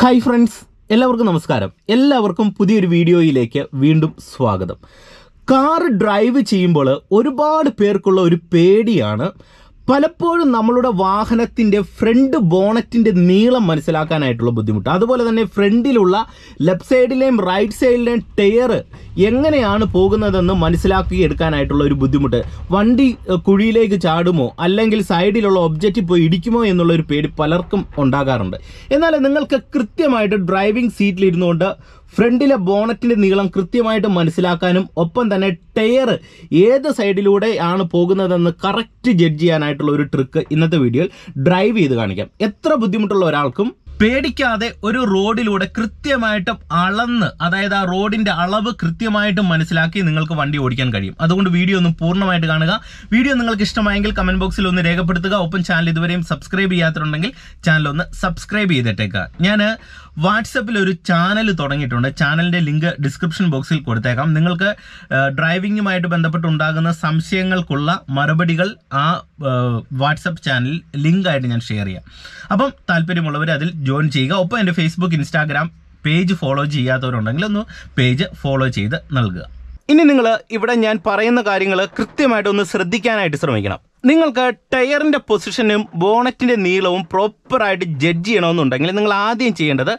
Hi friends, എല്ലാവർക്കും നമസ്കാരം. എല്ലാവർക്കും പുതിയൊരു വീഡിയോയിലേക്ക് വീണ്ടും സ്വാഗതം. കാർ ഡ്രൈവ് ചെയ്യുമ്പോൾ ഒരുപാട് പേർക്കുള്ള ഒരു പേടിയാണ് പലപ്പോഴും നമ്മളുടെ വാഹനത്തിൻ്റെ ഫ്രണ്ട് ബോണറ്റിൻ്റെ നീളം മനസ്സിലാക്കാനായിട്ടുള്ള ബുദ്ധിമുട്ട്. അതുപോലെ തന്നെ ഫ്രണ്ടിലുള്ള ലെഫ്റ്റ് സൈഡിലെയും റൈറ്റ് സൈഡിലെയും ടയർ എങ്ങനെയാണ് പോകുന്നതെന്ന് മനസ്സിലാക്കി എടുക്കാനായിട്ടുള്ള ഒരു ബുദ്ധിമുട്ട്. വണ്ടി കുഴിയിലേക്ക് ചാടുമോ അല്ലെങ്കിൽ സൈഡിലുള്ള ഒബ്ജക്റ്റിൽ പോയി ഇടിക്കുമോ എന്നുള്ളൊരു പേടി പലർക്കും ഉണ്ടാകാറുണ്ട്. എന്നാൽ നിങ്ങൾക്ക് കൃത്യമായിട്ട് ഡ്രൈവിംഗ് സീറ്റിലിരുന്നുകൊണ്ട് ഫ്രണ്ടിലെ ബോണറ്റിൻ്റെ നീളം കൃത്യമായിട്ട് മനസ്സിലാക്കാനും ഒപ്പം തന്നെ ടയർ ഏത് സൈഡിലൂടെ ആണ് പോകുന്നതെന്ന് കറക്റ്റ് ജഡ്ജ് ചെയ്യാനായിട്ടുള്ള ഒരു ട്രിക്ക് ഇന്നത്തെ വീഡിയോയിൽ ഡ്രൈവ് ചെയ്ത് കാണിക്കാം. എത്ര ബുദ്ധിമുട്ടുള്ള ഒരാൾക്കും പേടിക്കാതെ ഒരു റോഡിലൂടെ കൃത്യമായിട്ട് അളന്ന്, അതായത് ആ റോഡിന്റെ അളവ് കൃത്യമായിട്ട് മനസ്സിലാക്കി നിങ്ങൾക്ക് വണ്ടി ഓടിക്കാൻ കഴിയും. അതുകൊണ്ട് വീഡിയോ ഒന്ന് പൂർണ്ണമായിട്ട് കാണുക. വീഡിയോ നിങ്ങൾക്ക് ഇഷ്ടമായെങ്കിൽ കമന്റ് ബോക്സിൽ ഒന്ന് രേഖപ്പെടുത്തുക. ഒപ്പം ചാനൽ ഇതുവരെയും സബ്സ്ക്രൈബ് ചെയ്യാത്തിട്ടുണ്ടെങ്കിൽ ചാനൽ ഒന്ന് സബ്സ്ക്രൈബ് ചെയ്തിട്ടേക്കുക. ഞാൻ വാട്സപ്പിൽ ഒരു ചാനൽ തുടങ്ങിയിട്ടുണ്ട്. ചാനലിന്റെ ലിങ്ക് ഡിസ്ക്രിപ്ഷൻ ബോക്സിൽ കൊടുത്തേക്കാം. നിങ്ങൾക്ക് ഡ്രൈവിംഗുമായിട്ട് ബന്ധപ്പെട്ടുണ്ടാകുന്ന സംശയങ്ങൾക്കുള്ള മറുപടികൾ ആ വാട്സപ്പ് ചാനലിൽ ലിങ്കായിട്ട് ഞാൻ ഷെയർ ചെയ്യാം. അപ്പം താല്പര്യമുള്ളവർ അതിൽ ജോയിൻ ചെയ്യുക. ഒപ്പം എൻ്റെ ഫേസ്ബുക്ക്, ഇൻസ്റ്റാഗ്രാം പേജ് ഫോളോ ചെയ്യാത്തവരുണ്ടെങ്കിൽ ഒന്ന് പേജ് ഫോളോ ചെയ്ത് നൽകുക. ഇനി നിങ്ങൾ ഇവിടെ ഞാൻ പറയുന്ന കാര്യങ്ങൾ കൃത്യമായിട്ടൊന്ന് ശ്രദ്ധിക്കാനായിട്ട് ശ്രമിക്കണം. നിങ്ങൾക്ക് ടയറിൻ്റെ പൊസിഷനും ബോണറ്റിൻ്റെ നീളവും പ്രോപ്പറായിട്ട് ജഡ്ജ് ചെയ്യണമെന്നുണ്ടെങ്കിൽ നിങ്ങൾ ആദ്യം ചെയ്യേണ്ടത്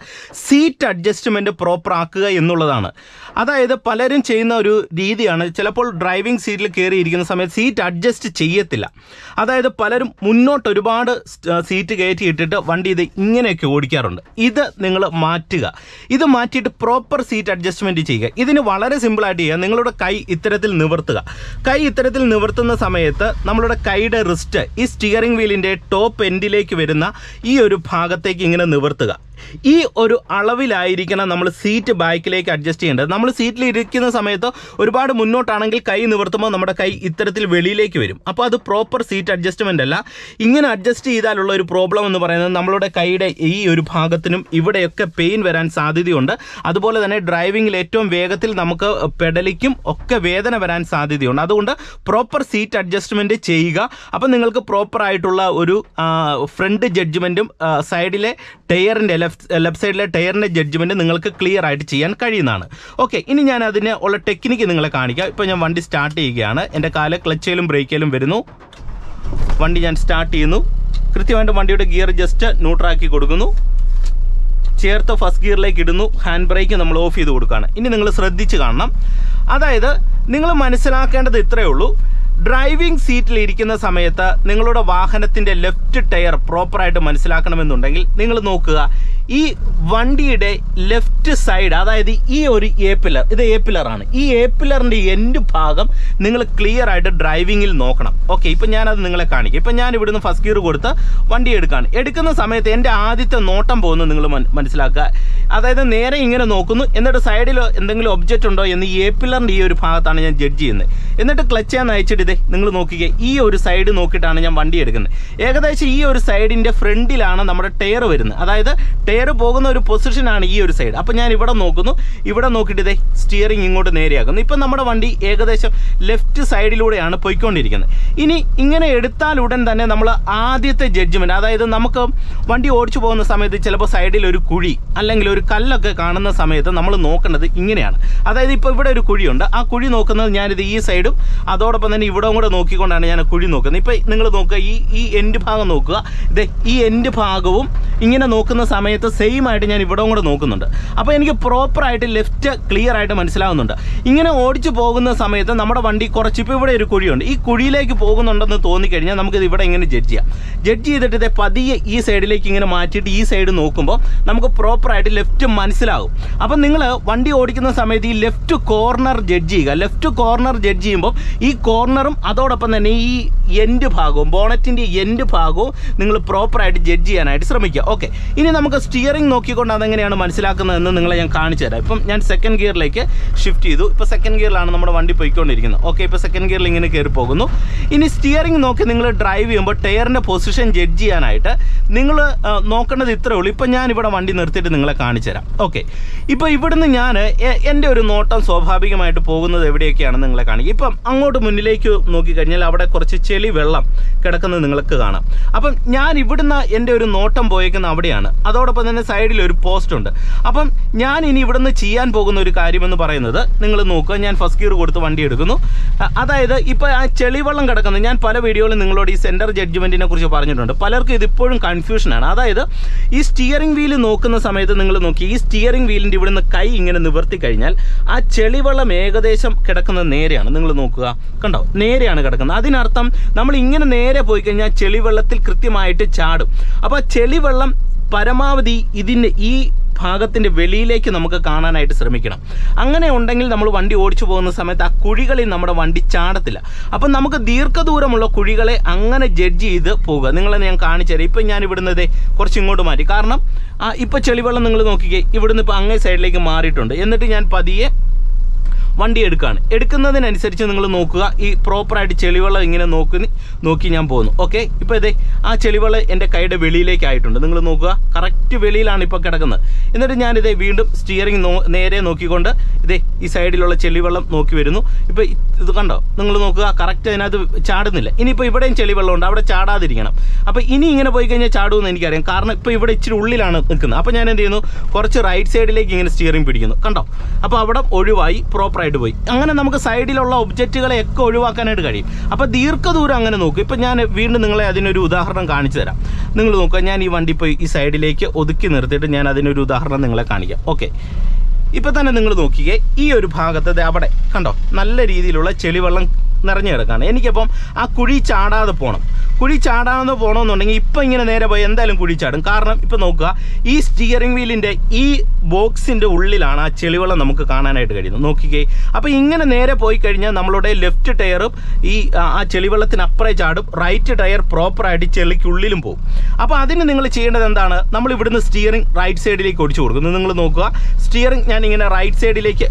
സീറ്റ് അഡ്ജസ്റ്റ്മെൻറ്റ് പ്രോപ്പർ ആക്കുക എന്നുള്ളതാണ്. അതായത് പലരും ചെയ്യുന്ന ഒരു രീതിയാണ്, ചിലപ്പോൾ ഡ്രൈവിംഗ് സീറ്റിൽ കയറിയിരിക്കുന്ന സമയത്ത് സീറ്റ് അഡ്ജസ്റ്റ് ചെയ്യത്തില്ല. അതായത് പലരും മുന്നോട്ട് ഒരുപാട് സീറ്റ് കയറ്റി ഇട്ടിട്ട് വണ്ടി ഇത് ഇങ്ങനെയൊക്കെ ഓടിക്കാറുണ്ട്. ഇത് നിങ്ങൾ മാറ്റുക. ഇത് മാറ്റിയിട്ട് പ്രോപ്പർ സീറ്റ് അഡ്ജസ്റ്റ്മെൻറ്റ് ചെയ്യുക. ഇതിന് വളരെ സിമ്പിളായിട്ട് ചെയ്യുക. നിങ്ങളുടെ കൈ ഇത്തരത്തിൽ നിവർത്തുക. കൈ ഇത്തരത്തിൽ നിവർത്തുന്ന സമയത്ത് നമ്മളുടെ കൈയുടെ റിസ്റ്റ് ഈ സ്റ്റിയറിംഗ് വീലിൻ്റെ ടോപ്പ് എൻഡിലേക്ക് വരുന്ന ഈ ഒരു ഭാഗത്തേക്ക് ഇങ്ങനെ നിവർത്തുക. ഈ ഒരു അളവിലായിരിക്കണം നമ്മൾ സീറ്റ് ബാക്കിലേക്ക് അഡ്ജസ്റ്റ് ചെയ്യേണ്ടത്. നമ്മൾ സീറ്റിൽ ഇരിക്കുന്ന സമയത്ത് ഒരുപാട് മുന്നോട്ടാണെങ്കിൽ കൈ നിവർത്തുമ്പോൾ നമ്മുടെ കൈ ഇത്തരത്തിൽ വെളിയിലേക്ക് വരും. അപ്പോൾ അത് പ്രോപ്പർ സീറ്റ് അഡ്ജസ്റ്റ്മെൻ്റ് അല്ല. ഇങ്ങനെ അഡ്ജസ്റ്റ് ചെയ്താലുള്ള ഒരു പ്രോബ്ലം എന്ന് പറയുന്നത് നമ്മളുടെ കൈയുടെ ഈ ഒരു ഭാഗത്തിനും ഇവിടെയൊക്കെ പെയിൻ വരാൻ സാധ്യതയുണ്ട്. അതുപോലെ തന്നെ ഡ്രൈവിങ്ങിൽ ഏറ്റവും വേഗത്തിൽ നമുക്ക് പെഡലിക്കും ഒക്കെ വേദന വരാൻ സാധ്യതയുണ്ട്. അതുകൊണ്ട് പ്രോപ്പർ സീറ്റ് അഡ്ജസ്റ്റ്മെൻറ്റ് ചെയ്യുക. അപ്പം നിങ്ങൾക്ക് പ്രോപ്പറായിട്ടുള്ള ഒരു ഫ്രണ്ട് ജഡ്ജ്മെൻറ്റും സൈഡിലെ ടയറിൻ്റെ ലെഫ്റ്റ് സൈഡിലെ ടയറിൻ്റെ ജഡ്ജ്മെൻറ്റ് നിങ്ങൾക്ക് ക്ലിയർ ആയിട്ട് ചെയ്യാൻ കഴിയുന്നതാണ്. ഓക്കെ, ഇനി ഞാൻ അതിന് ഉള്ള ടെക്നിക്ക് നിങ്ങളെ കാണിക്കാം. ഇപ്പോൾ ഞാൻ വണ്ടി സ്റ്റാർട്ട് ചെയ്യുകയാണ്. എൻ്റെ കാല് ക്ലച്ചിലും ബ്രേക്കിലും വരുന്നു. വണ്ടി ഞാൻ സ്റ്റാർട്ട് ചെയ്യുന്നു. കൃത്യമായിട്ട് വണ്ടിയുടെ ഗിയർ ജസ്റ്റ് ന്യൂട്രാക്കി കൊടുക്കുന്നു. ചേർത്ത് ഫസ്റ്റ് ഗിയറിലേക്ക് ഇടുന്നു. ഹാൻഡ് ബ്രേക്ക് നമ്മൾ ഓഫ് ചെയ്ത് കൊടുക്കുകയാണ്. ഇനി നിങ്ങൾ ശ്രദ്ധിച്ച് കാണണം. അതായത് നിങ്ങൾ മനസ്സിലാക്കേണ്ടത് ഇത്രയേ ഉള്ളൂ. ഡ്രൈവിംഗ് സീറ്റിൽ ഇരിക്കുന്ന സമയത്ത് നിങ്ങളുടെ വാഹനത്തിൻ്റെ ലെഫ്റ്റ് ടയർ പ്രോപ്പറായിട്ട് മനസ്സിലാക്കണമെന്നുണ്ടെങ്കിൽ നിങ്ങൾ നോക്കുക, ഈ വണ്ടിയുടെ ലെഫ്റ്റ് സൈഡ്, അതായത് ഈ ഒരു എ പില്ലർ, ഇത് എ പില്ലറാണ്. ഈ എ പില്ലറിൻ്റെ എൻഡ് ഭാഗം നിങ്ങൾ ക്ലിയർ ആയിട്ട് ഡ്രൈവിങ്ങിൽ നോക്കണം. ഓക്കെ, ഇപ്പം ഞാനത് നിങ്ങളെ കാണിക്കാം. ഇപ്പം ഞാൻ ഇവിടുന്ന് ഫസ്റ്റ് ഗിയർ കൊടുത്ത് വണ്ടി എടുക്കുന്ന സമയത്ത് എൻ്റെ ആദ്യത്തെ നോട്ടം പോകുന്നത് നിങ്ങൾ മനസ്സിലാക്കുക. അതായത് നേരെ ഇങ്ങനെ നോക്കുന്നു, എന്നിട്ട് സൈഡിൽ എന്തെങ്കിലും ഒബ്ജക്റ്റ് ഉണ്ടോ എന്ന് ഈ എ പില്ലറിൻ്റെ ഈ ഒരു ഭാഗത്താണ് ഞാൻ ജഡ്ജ് ചെയ്യുന്നത്. എന്നിട്ട് ക്ലച്ച് ചെയ്യാൻ അയച്ചിട്ട് ഇതേ നിങ്ങൾ നോക്കിക്കേ, ഈ ഒരു സൈഡ് നോക്കിയിട്ടാണ് ഞാൻ വണ്ടി എടുക്കുന്നത്. ഏകദേശം ഈ ഒരു സൈഡിൻ്റെ ഫ്രണ്ടിലാണ് നമ്മുടെ ടയർ വരുന്നത്. അതായത് ടയർ പോകുന്ന ഒരു പൊസിഷനാണ് ഈ ഒരു സൈഡ്. അപ്പോൾ ഞാൻ ഇവിടെ നോക്കുന്നു, ഇവിടെ നോക്കിയിട്ട് ഇതേ സ്റ്റിയറിംഗ് ഇങ്ങോട്ട് നേരെയാക്കുന്നു. ഇപ്പം നമ്മുടെ വണ്ടി ഏകദേശം ലെഫ്റ്റ് സൈഡിലൂടെയാണ് പോയിക്കൊണ്ടിരിക്കുന്നത്. ഇനി ഇങ്ങനെ എടുത്താൽ ഉടൻ തന്നെ നമ്മൾ ആദ്യത്തെ ജഡ്ജ്മെൻറ്റ്, അതായത് നമുക്ക് വണ്ടി ഓടിച്ചു പോകുന്ന സമയത്ത് ചിലപ്പോൾ സൈഡിൽ ഒരു കുഴി അല്ലെങ്കിൽ ഒരു കല്ലൊക്കെ കാണുന്ന സമയത്ത് നമ്മൾ നോക്കേണ്ടത് ഇങ്ങനെയാണ്. അതായത് ഇപ്പോൾ ഇവിടെ ഒരു കുഴിയുണ്ട്. ആ കുഴി നോക്കുന്നത് ഞാനിത് ഈ സൈഡും അതോടൊപ്പം തന്നെ ഇവിടെ കൂടെ നോക്കിക്കൊണ്ടാണ് ഞാൻ കുഴി നോക്കുന്നത്. ഇപ്പം നിങ്ങൾ നോക്കുക, ഈ എൻഡ് ഭാഗം നോക്കുക. ഇത് ഈ എൻഡ് ഭാഗവും ഇങ്ങനെ നോക്കുന്ന സമയത്ത് സെയിം ആയിട്ട് ഞാൻ ഇവിടെ കൂടെ നോക്കുന്നുണ്ട്. അപ്പോൾ എനിക്ക് പ്രോപ്പറായിട്ട് ലെഫ്റ്റ് ക്ലിയർ ആയിട്ട് മനസ്സിലാവുന്നുണ്ട്. ഇങ്ങനെ ഓടിച്ചു പോകുന്ന സമയത്ത് നമ്മുടെ വണ്ടി കുറച്ച്, ഇപ്പോൾ ഇവിടെ ഒരു കുഴിയുണ്ട്, ഈ കുഴിയിലേക്ക് പോകുന്നുണ്ടെന്ന് തോന്നിക്കഴിഞ്ഞാൽ നമുക്കിത് ഇവിടെ ഇങ്ങനെ ജഡ്ജ് ചെയ്യാം. ജഡ്ജ് ചെയ്തിട്ട് ഇത് പതിയെ ഈ സൈഡിലേക്ക് ഇങ്ങനെ മാറ്റിയിട്ട് ഈ സൈഡ് നോക്കുമ്പോൾ നമുക്ക് പ്രോപ്പറായിട്ട് ലെഫ്റ്റ് മനസ്സിലാകും. അപ്പം നിങ്ങൾ വണ്ടി ഓടിക്കുന്ന സമയത്ത് ഈ ലെഫ്റ്റ് കോർണർ ജഡ്ജ് ചെയ്യുക. ലെഫ്റ്റ് കോർണർ ജഡ്ജ് ചെയ്യുമ്പോൾ ഈ കോർണറും അതോടൊപ്പം തന്നെ ഈ എൻഡ് ഭാഗവും ബോണറ്റിൻ്റെ എൻഡ് ഭാഗവും നിങ്ങൾ പ്രോപ്പറായിട്ട് ജഡ്ജ് ചെയ്യാനായിട്ട് ശ്രമിക്കുക. ഓക്കെ, ഇനി നമുക്ക് സ്റ്റിയറിംഗ് നോക്കിക്കൊണ്ട് അതെങ്ങനെയാണ് മനസ്സിലാക്കുന്നതെന്ന് നിങ്ങളെ ഞാൻ കാണിച്ചു തരാം. ഇപ്പം ഞാൻ സെക്കൻഡ് ഗിയറിലേക്ക് ഷിഫ്റ്റ് ചെയ്തു. ഇപ്പോൾ സെക്കൻഡ് ഗിയറിലാണ് നമ്മുടെ വണ്ടി പോയിക്കൊണ്ടിരിക്കുന്നത്. ഓക്കെ, ഇപ്പോൾ സെക്കൻഡ് ഗിയറിൽ ഇങ്ങനെ കയറി പോകുന്നു. ഇനി സ്റ്റിയറിംഗ് നോക്കി നിങ്ങൾ ഡ്രൈവ് ചെയ്യുമ്പോൾ ടയറിൻ്റെ പൊസിഷൻ ജഡ്ജ് ചെയ്യാനായിട്ട് നിങ്ങൾ നോക്കേണ്ടത് ഇത്രയേ ഉള്ളൂ. ഇപ്പം ഞാനിവിടെ വണ്ടി നിർത്തിയിട്ട് നിങ്ങളെ കാണിച്ചു തരാം. ഓക്കെ, ഇപ്പോൾ ഇവിടുന്ന് ഞാൻ എൻ്റെ ഒരു നോട്ടം സ്വാഭാവികമായിട്ട് പോകുന്നത് എവിടെയൊക്കെയാണെന്ന് നിങ്ങളെ കാണിക്കും. ഇപ്പം അങ്ങോട്ട് മുന്നിലേക്ക് നോക്കിക്കഴിഞ്ഞാൽ അവിടെ കുറച്ച് ചെളി വെള്ളം കിടക്കുന്നത് നിങ്ങൾക്ക് കാണാം. അപ്പം ഞാൻ ഇവിടുന്ന് എൻ്റെ ഒരു നോട്ടം പോയേക്കുന്ന അവിടെയാണ്. അതോടൊപ്പം അതോടൊപ്പം തന്നെ സൈഡിൽ ഒരു പോസ്റ്റ് ഉണ്ട്. അപ്പം ഞാൻ ഇനി ഇവിടുന്ന് ചെയ്യാൻ പോകുന്ന ഒരു കാര്യമെന്ന് പറയുന്നത്, നിങ്ങൾ നോക്കുക, ഞാൻ ഫസ്റ്റ് ഗിയർ കൊടുത്ത് വണ്ടി എടുക്കുന്നു. അതായത് ഇപ്പോൾ ആ ചെളിവെള്ളം കിടക്കുന്നത്, ഞാൻ പല വീഡിയോയിലും നിങ്ങളോട് ഈ സെൻറ്റർ ജഡ്ജ്മെൻറ്റിനെ കുറിച്ച് പറഞ്ഞിട്ടുണ്ട്. പലർക്കും ഇതിപ്പോഴും കൺഫ്യൂഷനാണ്. അതായത് ഈ സ്റ്റിയറിംഗ് വീല് നോക്കുന്ന സമയത്ത് നിങ്ങൾ നോക്കി, ഈ സ്റ്റിയറിംഗ് വീലിൻ്റെ ഇവിടുന്ന് കൈ ഇങ്ങനെ നിവർത്തി കഴിഞ്ഞാൽ ആ ചെളിവെള്ളം ഏകദേശം കിടക്കുന്നത് നേരെയാണ്. നിങ്ങൾ നോക്കുക, കണ്ടോ, നേരെയാണ് കിടക്കുന്നത്. അതിനർത്ഥം നമ്മൾ ഇങ്ങനെ നേരെ പോയി കഴിഞ്ഞാൽ ചെളിവെള്ളത്തിൽ കൃത്യമായിട്ട് ചാടും. അപ്പോൾ ചെളിവെള്ളം പരമാവധി ഇതിൻ്റെ ഈ ഭാഗത്തിൻ്റെ വെളിയിലേക്ക് നമുക്ക് കാണാനായിട്ട് ശ്രമിക്കണം. അങ്ങനെ ഉണ്ടെങ്കിൽ നമ്മൾ വണ്ടി ഓടിച്ചു പോകുന്ന സമയത്ത് ആ കുഴികളിൽ നമ്മുടെ വണ്ടി ചാടത്തില്ല. അപ്പം നമുക്ക് ദീർഘദൂരമുള്ള കുഴികളെ അങ്ങനെ ജഡ്ജ് ചെയ്ത് പോവുക. നിങ്ങളെ ഞാൻ കാണിച്ചു തരാം. ഇപ്പം ഞാൻ ഇവിടുന്ന് കുറച്ച് ഇങ്ങോട്ട് മാറ്റി. കാരണം ഇപ്പോൾ ചെളിവെള്ളം നിങ്ങൾ നോക്കിക്കേ, ഇവിടുന്ന് ഇപ്പോൾ അങ്ങേ സൈഡിലേക്ക് മാറിയിട്ടുണ്ട്. എന്നിട്ട് ഞാൻ പതിയെ വണ്ടി എടുക്കുന്നതിനനുസരിച്ച് നിങ്ങൾ നോക്കുക, ഈ പ്രോപ്പറായിട്ട് ചെളിവെള്ളം ഇങ്ങനെ നോക്കി ഞാൻ പോകുന്നു. ഓക്കെ, ഇപ്പോൾ ആ ചെളിവെള്ളം എൻ്റെ കൈയുടെ വെളിയിലേക്ക് ആയിട്ടുണ്ട്. നിങ്ങൾ നോക്കുക, കറക്റ്റ് വെളിയിലാണ് ഇപ്പോൾ കിടക്കുന്നത്. എന്നിട്ട് ഞാനിതേ വീണ്ടും സ്റ്റിയറിംഗ് നേരെ നോക്കിക്കൊണ്ട് ഈ സൈഡിലുള്ള ചെളിവെള്ളം നോക്കി വരുന്നു. ഇപ്പോൾ ഇത് കണ്ടോ, നിങ്ങൾ നോക്കുക, കറക്റ്റ് അതിനകത്ത് ചാടുന്നില്ല. ഇനിയിപ്പോൾ ഇവിടെയും ചെളിവെള്ളം ഉണ്ട്, അവിടെ ചാടാതിരിക്കണം. അപ്പോൾ ഇനി ഇങ്ങനെ പോയി കഴിഞ്ഞാൽ ചാടുമെന്ന് എനിക്കറിയാം. കാരണം ഇപ്പോൾ ഇവിടെ ഇച്ചിരി ഉള്ളിലാണ് നിൽക്കുന്നത്. അപ്പോൾ ഞാൻ എന്ത് ചെയ്യുന്നു, കുറച്ച് റൈറ്റ് സൈഡിലേക്ക് ഇങ്ങനെ സ്റ്റിയറിംഗ് പിടിക്കുന്നു. കണ്ടോ, അപ്പോൾ അവിടെ ഒഴിവായി, പ്രോപ്പറായിട്ട് പോയി. അങ്ങനെ നമുക്ക് സൈഡിലുള്ള ഒബ്ജക്റ്റുകളെയൊക്കെ ഒഴിവാക്കാനായിട്ട് കഴിയും. അപ്പോൾ ദീർഘദൂരം അങ്ങനെ നോക്കും. ഇപ്പം ഞാൻ വീണ്ടും നിങ്ങളെ അതിനൊരു ഉദാഹരണം കാണിച്ചു തരാം. നിങ്ങൾ നോക്കുക, ഞാൻ ഈ വണ്ടി ഇപ്പോൾ ഈ സൈഡിലേക്ക് ഒതുക്കി നിർത്തിയിട്ട് ഞാൻ അതിനൊരു ഉദാഹരണം നിങ്ങളെ കാണിക്കാം. ഓക്കെ, ഇപ്പം തന്നെ നിങ്ങൾ നോക്കിക്കേ, ഈ ഒരു ഭാഗത്ത് അവിടെ കണ്ടോ നല്ല രീതിയിലുള്ള ചെളിവെള്ളം നിറഞ്ഞു കിടക്കുകയാണ്. എനിക്കപ്പം ആ കുഴി ചാടാതെ പോകണമെന്നുണ്ടെങ്കിൽ ഇപ്പം ഇങ്ങനെ നേരെ പോയി എന്തായാലും കുഴി ചാടും. കാരണം ഇപ്പം നോക്കുക, ഈ സ്റ്റിയറിംഗ് വീലിൻ്റെ ഈ ബോക്സിൻ്റെ ഉള്ളിലാണ് ആ ചെളിവെള്ളം നമുക്ക് കാണാനായിട്ട് കഴിയുന്നത്. നോക്കിക്കേ, അപ്പോൾ ഇങ്ങനെ നേരെ പോയി കഴിഞ്ഞാൽ നമ്മളുടെ ലെഫ്റ്റ് ടയറും ആ ചെളിവെള്ളത്തിനപ്പുറേ ചാടും, റൈറ്റ് ടയർ പ്രോപ്പറായിട്ട് ചെളിക്കുള്ളിലും പോകും. അപ്പോൾ അതിന് നിങ്ങൾ ചെയ്യേണ്ടത് എന്താണ്, നമ്മൾ ഇവിടുന്ന് സ്റ്റിയറിംഗ് റൈറ്റ് സൈഡിലേക്ക് ഒടിച്ചു കൊടുക്കുന്നു. നിങ്ങൾ നോക്കുക, സ്റ്റിയറിംഗ് ഞാൻ ഇങ്ങനെ റൈറ്റ് സൈഡിലേക്ക്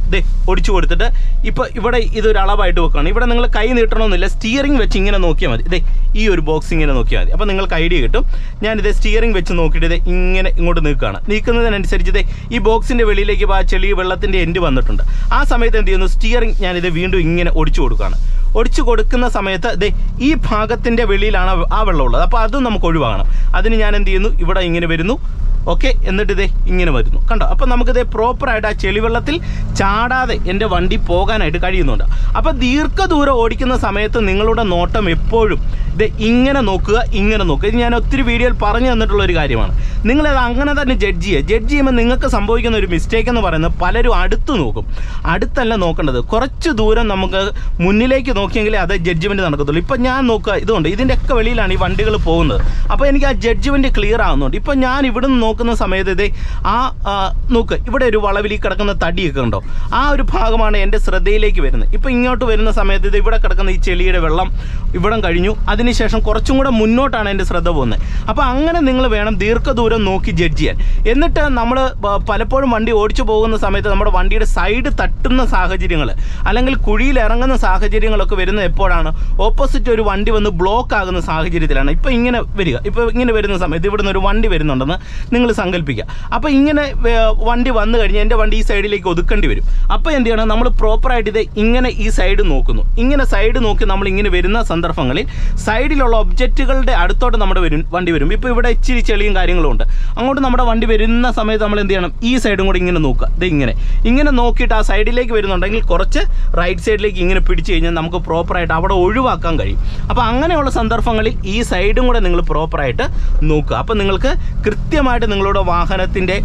ഒടിച്ചു കൊടുത്തിട്ട് ഇപ്പോൾ ഇവിടെ ഇതൊരു അളവായിട്ട് വെക്കുകയാണ്. ഇവിടെ നിങ്ങൾ കൈ നീട്ടണമെന്നില്ല, സ്റ്റിയറിംഗ് വെച്ച് ഇങ്ങനെ നോക്കിയാൽ മതി. ഈ ഒരു ബോക്സ് ഇങ്ങനെ നോക്കിയാൽ മതി. അപ്പോൾ നിങ്ങൾക്ക് ഐഡിയ കിട്ടും. ഞാനിത് സ്റ്റിയറിംഗ് വെച്ച് നോക്കിയിട്ട് ഇങ്ങനെ ഇങ്ങോട്ട് നീക്കുന്നതിനനുസരിച്ച് ഈ ബോക്സിൻ്റെ വെളിയിലേക്ക് ആ ചെളി വെള്ളത്തിൻ്റെ എൻഡ് വന്നിട്ടുണ്ട്. ആ സമയത്ത് എന്ത് ചെയ്യുന്നു, സ്റ്റിയറിംഗ് ഞാനിത് വീണ്ടും ഇങ്ങനെ ഒടിച്ചു കൊടുക്കുകയാണ്. ഒടിച്ചു കൊടുക്കുന്ന സമയത്ത് ഈ ഭാഗത്തിൻ്റെ വെളിയിലാണ് ആ വെള്ളം ഉള്ളത്. അപ്പോൾ അതും നമുക്ക് ഒഴിവാകണം. അതിന് ഞാൻ എന്ത് ചെയ്യുന്നു, ഇവിടെ ഇങ്ങനെ വരുന്നു. ഓക്കെ, എന്നിട്ട് ഇങ്ങനെ വരുന്നു. കണ്ടോ, അപ്പം നമുക്കിത് പ്രോപ്പറായിട്ട് ആ ചെളിവെള്ളത്തിൽ ചാടാതെ എൻ്റെ വണ്ടി പോകാനായിട്ട് കഴിയുന്നുണ്ട്. അപ്പോൾ ദീർഘദൂരം ഓടിക്കുന്ന സമയത്ത് നിങ്ങളുടെ നോട്ടം എപ്പോഴും ഇങ്ങനെ നോക്കുക. ഇത് ഞാൻ ഒത്തിരി വീഡിയോയിൽ പറഞ്ഞു തന്നിട്ടുള്ളൊരു കാര്യമാണ്. നിങ്ങളത് അങ്ങനെ തന്നെ ജഡ്ജ് ചെയ്യുമ്പോൾ നിങ്ങൾക്ക് സംഭവിക്കുന്ന ഒരു മിസ്റ്റേക്ക് എന്ന് പറയുന്നത്, പലരും അടുത്ത് നോക്കും. അടുത്തല്ല നോക്കേണ്ടത്, കുറച്ച് ദൂരം നമുക്ക് മുന്നിലേക്ക് നോക്കിയെങ്കിലേ അത് ജഡ്ജ്മെൻറ്റ് നടക്കത്തുള്ളൂ. ഇപ്പം ഞാൻ നോക്കുക, ഇതുകൊണ്ട് ഇതിൻ്റെയൊക്കെ വെളിയിലാണ് ഈ വണ്ടികൾ പോകുന്നത്. അപ്പോൾ എനിക്ക് ആ ജഡ്ജ്മെൻറ്റ് ക്ലിയർ ആകുന്നുണ്ട്. ഇപ്പം ഞാൻ ഇവിടുന്ന് നോക്കുന്ന സമയത്ത് നോക്ക്, ഇവിടെ ഒരു വളവിൽ കിടക്കുന്ന തടിയൊക്കെ ഉണ്ടോ, ആ ഒരു ഭാഗമാണ് എൻ്റെ ശ്രദ്ധയിലേക്ക് വരുന്നത്. ഇപ്പം ഇങ്ങോട്ട് വരുന്ന സമയത്ത് ഇവിടെ കിടക്കുന്ന ഈ ചെളിയുടെ വെള്ളം ഇവിടം കഴിഞ്ഞു. അതിനുശേഷം കുറച്ചും കൂടെ മുന്നോട്ടാണ് എൻ്റെ ശ്രദ്ധ പോകുന്നത്. അപ്പോൾ അങ്ങനെ നിങ്ങൾ വേണം ദീർഘദൂരം നോക്കി ജഡ്ജ് ചെയ്യാൻ. എന്നിട്ട് നമ്മൾ പലപ്പോഴും വണ്ടി ഓടിച്ചു പോകുന്ന സമയത്ത് നമ്മുടെ വണ്ടിയുടെ സൈഡ് തട്ടുന്ന സാഹചര്യങ്ങൾ അല്ലെങ്കിൽ കുഴിയിൽ ഇറങ്ങുന്ന സാഹചര്യങ്ങളൊക്കെ വരുന്നത് എപ്പോഴാണ്, ഓപ്പോസിറ്റ് ഒരു വണ്ടി വന്ന് ബ്ലോക്ക് ആകുന്ന സാഹചര്യത്തിലാണ്. ഇപ്പോൾ ഇങ്ങനെ വരിക, ഇപ്പോൾ ഇങ്ങനെ വരുന്ന സമയത്ത് ഇവിടുന്ന് ഒരു വണ്ടി വരുന്നുണ്ടെന്ന് നിങ്ങൾ സങ്കല്പിക്കുക. അപ്പോൾ ഇങ്ങനെ വണ്ടി വന്നു കഴിഞ്ഞാൽ എൻ്റെ വണ്ടി ഈ സൈഡിലേക്ക് ഒതുക്കേണ്ടി വരും. അപ്പോൾ എന്ത് ചെയ്യണം, നമ്മൾ പ്രോപ്പറായിട്ട് ഇങ്ങനെ ഈ സൈഡ് നോക്കുന്നു. ഇങ്ങനെ സൈഡ് നോക്കി നമ്മൾ ഇങ്ങനെ വരുന്ന സന്ദർഭങ്ങളിൽ സൈഡിലുള്ള ഒബ്ജക്റ്റുകളുടെ അടുത്തോട്ട് നമ്മുടെ വണ്ടി വരും. ഇപ്പോൾ ഇവിടെ ഇച്ചിരി ചെളിയും കാര്യങ്ങളും ഉണ്ട്. അങ്ങോട്ട് നമ്മുടെ വണ്ടി വരുന്ന സമയത്ത് നമ്മൾ എന്ത് ചെയ്യണം, ഈ സൈഡും കൂടി ഇങ്ങനെ നോക്കുക. ഇങ്ങനെ നോക്കിയിട്ട് ആ സൈഡിലേക്ക് വരുന്നുണ്ടെങ്കിൽ കുറച്ച് റൈറ്റ് സൈഡിലേക്ക് ഇങ്ങനെ പിടിച്ചു കഴിഞ്ഞാൽ നമുക്ക് പ്രോപ്പറായിട്ട് അവിടെ ഒഴിവാക്കാൻ കഴിയും. അപ്പോൾ അങ്ങനെയുള്ള സന്ദർഭങ്ങളിൽ ഈ സൈഡും കൂടെ നിങ്ങൾ പ്രോപ്പറായിട്ട് നോക്കുക. അപ്പോൾ നിങ്ങൾക്ക് കൃത്യമായിട്ട് നിങ്ങളുടെ വാഹനത്തിൻ്റെ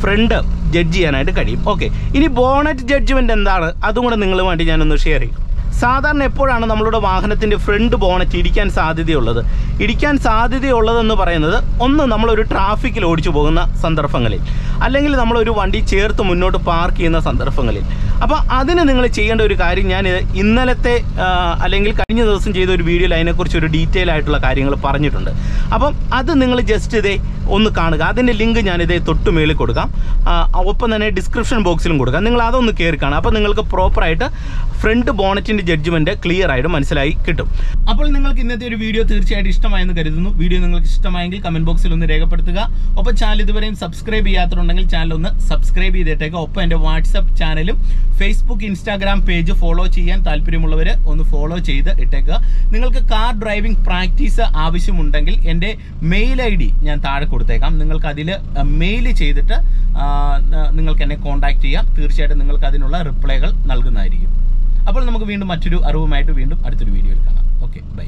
ഫ്രണ്ട് ജഡ്ജ് ചെയ്യാനായിട്ട് കഴിയും. ഓക്കെ, ഇനി ബോണറ്റ് ജഡ്ജ്മെൻറ്റ് എന്താണ്, അതും കൂടെ നിങ്ങളുമായിട്ട് ഞാനൊന്ന് ഷെയർ ചെയ്യും. സാധാരണ എപ്പോഴാണ് നമ്മളുടെ വാഹനത്തിൻ്റെ ഫ്രണ്ട് ബോണറ്റ് ഇടിക്കാൻ സാധ്യതയുള്ളതെന്ന് പറയുന്നത്, ഒന്ന് നമ്മളൊരു ട്രാഫിക്കിൽ ഓടിച്ചു പോകുന്ന സന്ദർഭങ്ങളിൽ, അല്ലെങ്കിൽ നമ്മളൊരു വണ്ടി ചേർത്ത് മുന്നോട്ട് പാർക്ക് ചെയ്യുന്ന സന്ദർഭങ്ങളിൽ. അപ്പോൾ അതിന് നിങ്ങൾ ചെയ്യേണ്ട ഒരു കാര്യം, ഞാൻ ഇന്നലത്തെ അല്ലെങ്കിൽ കഴിഞ്ഞ ദിവസം ചെയ്ത ഒരു വീഡിയോയിൽ അതിനെക്കുറിച്ച് ഒരു ഡീറ്റെയിൽ ആയിട്ടുള്ള കാര്യങ്ങൾ പറഞ്ഞിട്ടുണ്ട്. അപ്പം അത് നിങ്ങൾ ജസ്റ്റ് ഒന്ന് കാണുക. അതിൻ്റെ ലിങ്ക് ഞാനിതേ തൊട്ട് മേളിൽ കൊടുക്കാം, ഒപ്പം തന്നെ ഡിസ്ക്രിപ്ഷൻ ബോക്സിലും കൊടുക്കാം. നിങ്ങൾ അതൊന്ന് കയറി കാണാം. അപ്പോൾ നിങ്ങൾക്ക് പ്രോപ്പറായിട്ട് ഫ്രണ്ട് ബോണറ്റിൻ്റെ ജഡ്ജ്മെൻറ്റ് ക്ലിയർ ആയിട്ട് മനസ്സിലായി കിട്ടും. അപ്പോൾ നിങ്ങൾക്ക് ഇന്നത്തെ ഒരു വീഡിയോ തീർച്ചയായിട്ടും ഇഷ്ടമായെന്ന് കരുതുന്നു. വീഡിയോ നിങ്ങൾക്ക് ഇഷ്ടമായെങ്കിൽ കമൻറ്റ് ബോക്സിൽ ഒന്ന് രേഖപ്പെടുത്തുക. ഒപ്പം ചാനൽ ഇതുവരെയും സബ്സ്ക്രൈബ് ചെയ്യാത്തതുണ്ടെങ്കിൽ ചാനൽ ഒന്ന് സബ്സ്ക്രൈബ് ചെയ്തിട്ടേക്കുക. ഒപ്പം എൻ്റെ വാട്സപ്പ് ചാനലും ഫേസ്ബുക്ക് ഇൻസ്റ്റാഗ്രാം പേജ് ഫോളോ ചെയ്യാൻ താല്പര്യമുള്ളവർ ഒന്ന് ഫോളോ ചെയ്ത് ഇട്ടേക്കുക. നിങ്ങൾക്ക് കാർ ഡ്രൈവിംഗ് പ്രാക്ടീസ് ആവശ്യമുണ്ടെങ്കിൽ എൻ്റെ മെയിൽ ID ഞാൻ താഴെ കൊടുത്തേക്കാം. നിങ്ങൾക്ക് അതിൽ മെയിൽ ചെയ്തിട്ട് നിങ്ങൾക്ക് എന്നെ കോൺടാക്ട് ചെയ്യാം. തീർച്ചയായിട്ടും നിങ്ങൾക്ക് അതിനുള്ള റിപ്ലൈകൾ നൽകുന്നതായിരിക്കും. അപ്പോൾ നമുക്ക് വീണ്ടും മറ്റൊരു അറിവുമായിട്ട് വീണ്ടും അടുത്തൊരു വീഡിയോയിൽ കാണാം. Okay, by.